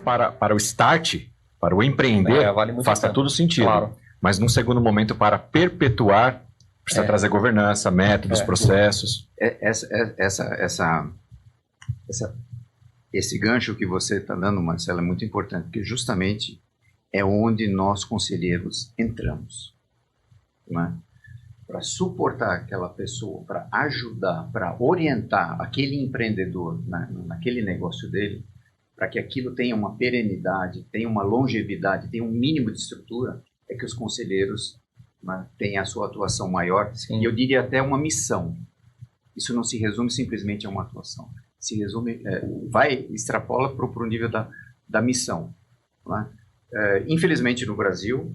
para o start, para o empreender, vale muito faça todo sentido. Claro. Mas num segundo momento, para perpetuar, precisa trazer governança, métodos, processos. Esse gancho que você está dando, Marcelo, é muito importante, porque justamente é onde nós, conselheiros, entramos. Né? Para suportar aquela pessoa, para ajudar, para orientar aquele empreendedor naquele negócio dele, para que aquilo tenha uma perenidade, tenha uma longevidade, tenha um mínimo de estrutura, é que os conselheiros, né, têm a sua atuação maior. Sim. E eu diria até uma missão. Isso não se resume simplesmente a uma atuação. Se resume, extrapola para o nível da missão. Né? Infelizmente, no Brasil,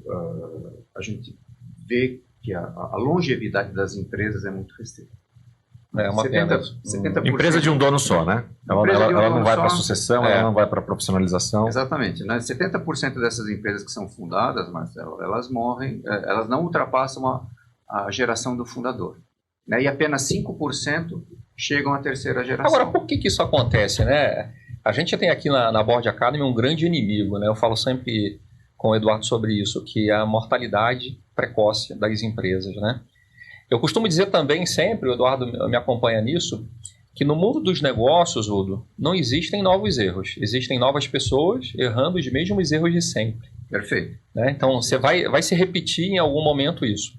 a gente vê que a longevidade das empresas é muito restrita. É uma 70%. Empresa de um dono só, né? Ela não vai para a sucessão, ela não vai para a profissionalização. Exatamente. Né? 70% dessas empresas que são fundadas, Marcelo, elas morrem, elas não ultrapassam a geração do fundador. Né? E apenas 5% chegam à terceira geração. Agora, por que isso acontece, né? A gente tem aqui na Board Academy um grande inimigo, né? Eu falo sempre com o Eduardo sobre isso, que é a mortalidade precoce das empresas, né? Eu costumo dizer também sempre, o Eduardo me acompanha nisso, que no mundo dos negócios, Udo, não existem novos erros. Existem novas pessoas errando os mesmos erros de sempre. Perfeito. Né? Então, você vai se repetir em algum momento isso.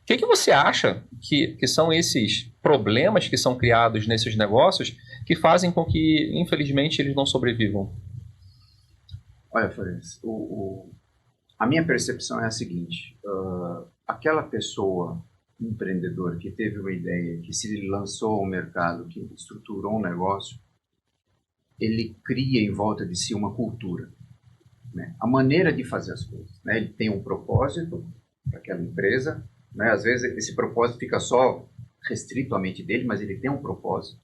O que você acha que são esses problemas que são criados nesses negócios que fazem com que, infelizmente, eles não sobrevivam? Olha, Farias, a minha percepção é a seguinte. Aquela pessoa, empreendedor, que teve uma ideia, que se lançou ao mercado, que estruturou um negócio, ele cria em volta de si uma cultura. Né? A maneira de fazer as coisas. Né? Ele tem um propósito para aquela empresa. Né? Às vezes esse propósito fica só restrito à mente dele, mas ele tem um propósito.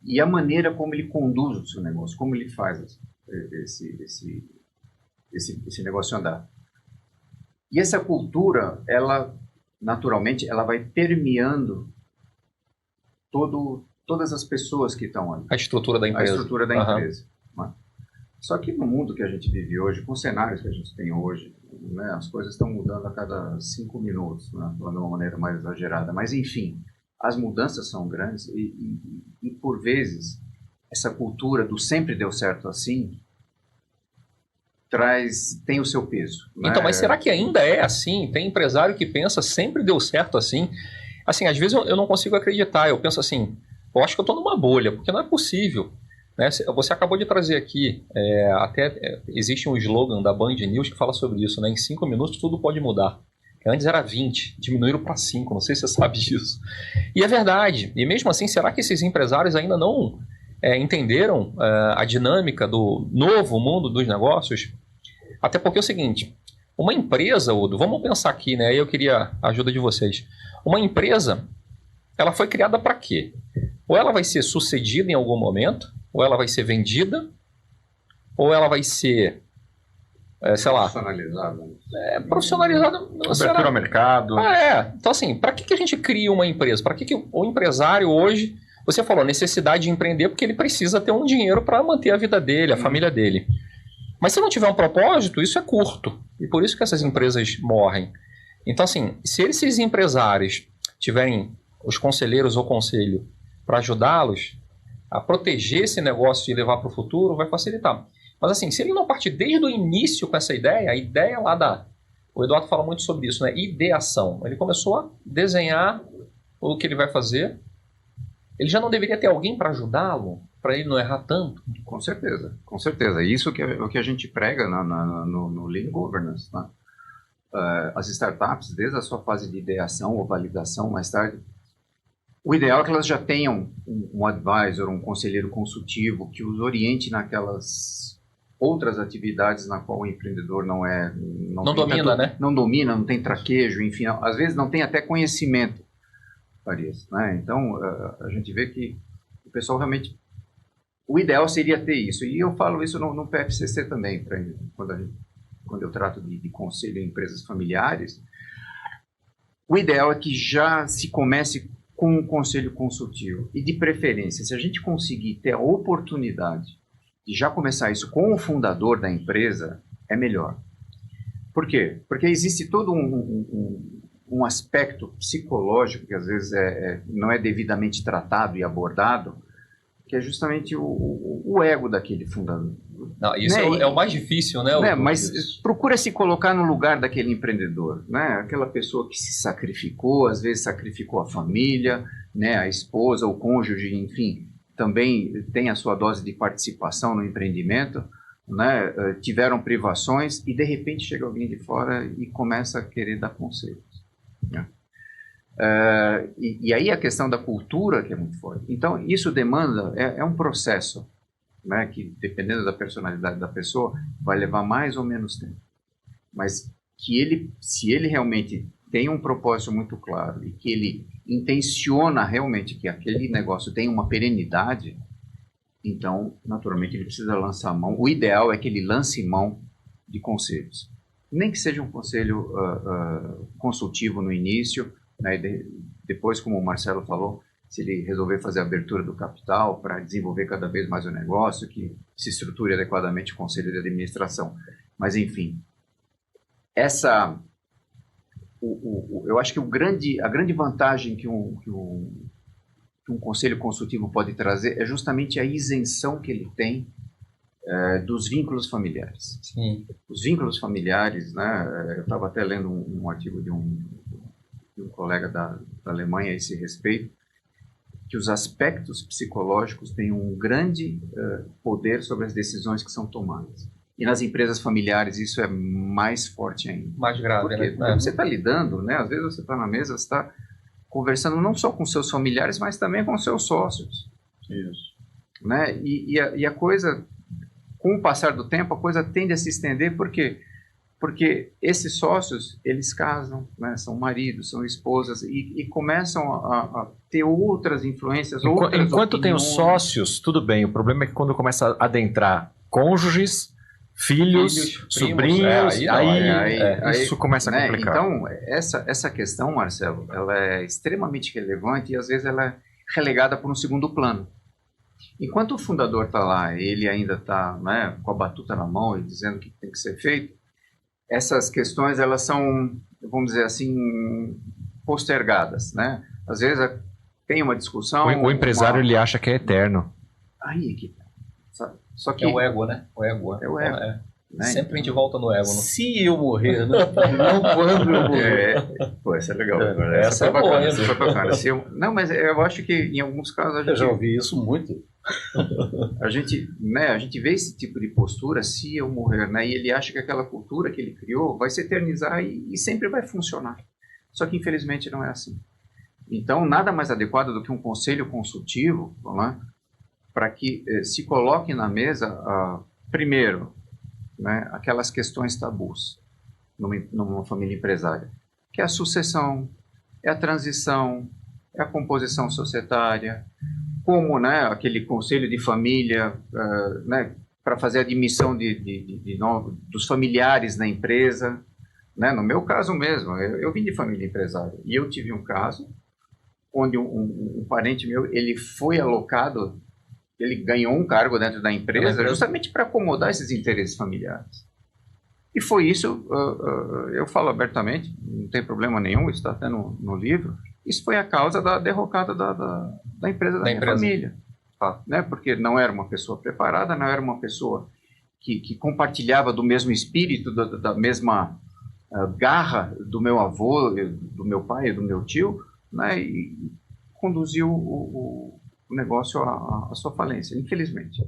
E a maneira como ele conduz o seu negócio, como ele faz esse negócio andar. E essa cultura, ela, naturalmente, ela vai permeando todas as pessoas que estão ali. A estrutura da empresa. A estrutura da empresa. Né? Só que no mundo que a gente vive hoje, com os cenários que a gente tem hoje, né, as coisas estão mudando a cada 5 minutos, né, de uma maneira mais exagerada. Mas, enfim, as mudanças são grandes e por vezes, essa cultura do sempre deu certo assim tem o seu peso. Né? Então, mas será que ainda é assim? Tem empresário que pensa sempre deu certo assim? Assim, às vezes eu não consigo acreditar. Eu penso assim, eu acho que eu estou numa bolha, porque não é possível. Né? Você acabou de trazer aqui, existe um slogan da Band News que fala sobre isso, né? Em 5 minutos tudo pode mudar. Antes era 20, diminuíram para 5, não sei se você sabe disso. E é verdade. E mesmo assim, será que esses empresários ainda não entenderam a dinâmica do novo mundo dos negócios? Até porque é o seguinte, uma empresa, Udo, vamos pensar aqui, né? Eu queria a ajuda de vocês. Uma empresa, ela foi criada para quê? Ou ela vai ser sucedida em algum momento, ou ela vai ser vendida, ou ela vai ser, sei lá... Profissionalizada. Profissionalizada... Abertura ao mercado. Então assim, para que a gente cria uma empresa? Para que o empresário hoje... Você falou, necessidade de empreender porque ele precisa ter um dinheiro para manter a vida dele, a família dele. Mas se não tiver um propósito, isso é curto. E por isso que essas empresas morrem. Então assim, se esses empresários tiverem os conselheiros ou conselho para ajudá-los a proteger esse negócio e levar para o futuro, vai facilitar. Mas assim, se ele não partir desde o início com essa ideia, a ideia lá o Eduardo fala muito sobre isso, né? Ideação. Ele começou a desenhar o que ele vai fazer. Ele já não deveria ter alguém para ajudá-lo, para ele não errar tanto? Com certeza, com certeza. Isso que é o que a gente prega no Lean Governance. Né? As startups, desde a sua fase de ideação ou validação, mais tarde, o ideal é que elas já tenham um advisor, um conselheiro consultivo que os oriente naquelas outras atividades na qual o empreendedor não domina, né? Não domina, não tem traquejo, enfim, às vezes não tem até conhecimento para isso, né? Então, a gente vê que o pessoal realmente... O ideal seria ter isso, e eu falo isso no PFCC também, quando eu trato de conselho em empresas familiares. O ideal é que já se comece com um conselho consultivo, e de preferência, se a gente conseguir ter a oportunidade já começar isso com o fundador da empresa, é melhor. Por quê? Porque existe todo um aspecto psicológico que às vezes não é devidamente tratado e abordado, que é justamente o ego daquele fundador. Não, isso é o mais difícil, né? Mas procura se colocar no lugar daquele empreendedor, né? Aquela pessoa que se sacrificou, às vezes sacrificou a família, né? A esposa, o cônjuge, enfim, também tem a sua dose de participação no empreendimento, né? Tiveram privações e de repente chega alguém de fora e começa a querer dar conselhos, né? E aí a questão da cultura que é muito forte. Então isso demanda, é um processo, né, que dependendo da personalidade da pessoa vai levar mais ou menos tempo, mas que se ele realmente tem um propósito muito claro e que ele intenciona realmente que aquele negócio tenha uma perenidade, então naturalmente ele precisa lançar mão. O ideal é que ele lance mão de conselhos, nem que seja um conselho consultivo no início, né, depois, como o Marcelo falou, se ele resolver fazer a abertura do capital para desenvolver cada vez mais o negócio, que se estruture adequadamente o conselho de administração. Mas, enfim, eu acho que a grande vantagem que um conselho consultivo pode trazer é justamente a isenção que ele tem dos vínculos familiares. Sim. Os vínculos familiares, né, eu estava até lendo um artigo de um colega da Alemanha a esse respeito, que os aspectos psicológicos têm um grande poder sobre as decisões que são tomadas. E nas empresas familiares isso é mais forte ainda. Mais grave, Por quê? né? Porque você está lidando, né? Às vezes você está na mesa, você está conversando não só com seus familiares, mas também com seus sócios. Isso. Né? E a coisa, com o passar do tempo, a coisa tende a se estender, por quê? Porque esses sócios, eles casam, né? São maridos, são esposas, e começam a ter outras influências, outras Enquanto tem os opiniões. sócios, tudo bem. O problema é que quando começa a adentrar cônjuges, filhos, sobrinhos, aí isso começa a né? complicar. Então, essa questão, Marcelo, ela é extremamente relevante e às vezes ela é relegada por um segundo plano. Enquanto o fundador está lá, ele ainda está, né, com a batuta na mão e dizendo o que tem que ser feito, essas questões, elas são, vamos dizer assim, postergadas, né? Às vezes tem uma discussão... O empresário, ele acha que é eterno. Aí é que... Só que... É o ego, né? O ego. É o ego. Né? Sempre a gente volta no ego. Né? Se eu morrer, né? Não quando eu morrer. Pô, essa é legal. Essa é boa, bacana, né? essa foi bacana. Não, mas eu acho que em alguns casos Eu já ouvi isso muito. a gente vê esse tipo de postura, se eu morrer, né? E ele acha que aquela cultura que ele criou vai se eternizar e sempre vai funcionar. Só que infelizmente não é assim. Então, nada mais adequado do que um conselho consultivo, né, para que se coloque na mesa, primeiro, né, aquelas questões tabus numa família empresária, que é a sucessão, é a transição, é a composição societária, como, né, aquele conselho de família, né, para fazer a admissão dos familiares na empresa, né? No meu caso mesmo, eu vim de família empresária e eu tive um caso onde um parente meu, ele foi alocado, ele ganhou um cargo dentro da empresa justamente para acomodar esses interesses familiares. E foi isso, eu falo abertamente, não tem problema nenhum, isso está até no livro, isso foi a causa da derrocada da empresa da minha família. Né? Porque não era uma pessoa preparada, não era uma pessoa que compartilhava do mesmo espírito, da mesma garra do meu avô, do meu pai, do meu tio, né? E conduziu o negócio à sua falência, infelizmente.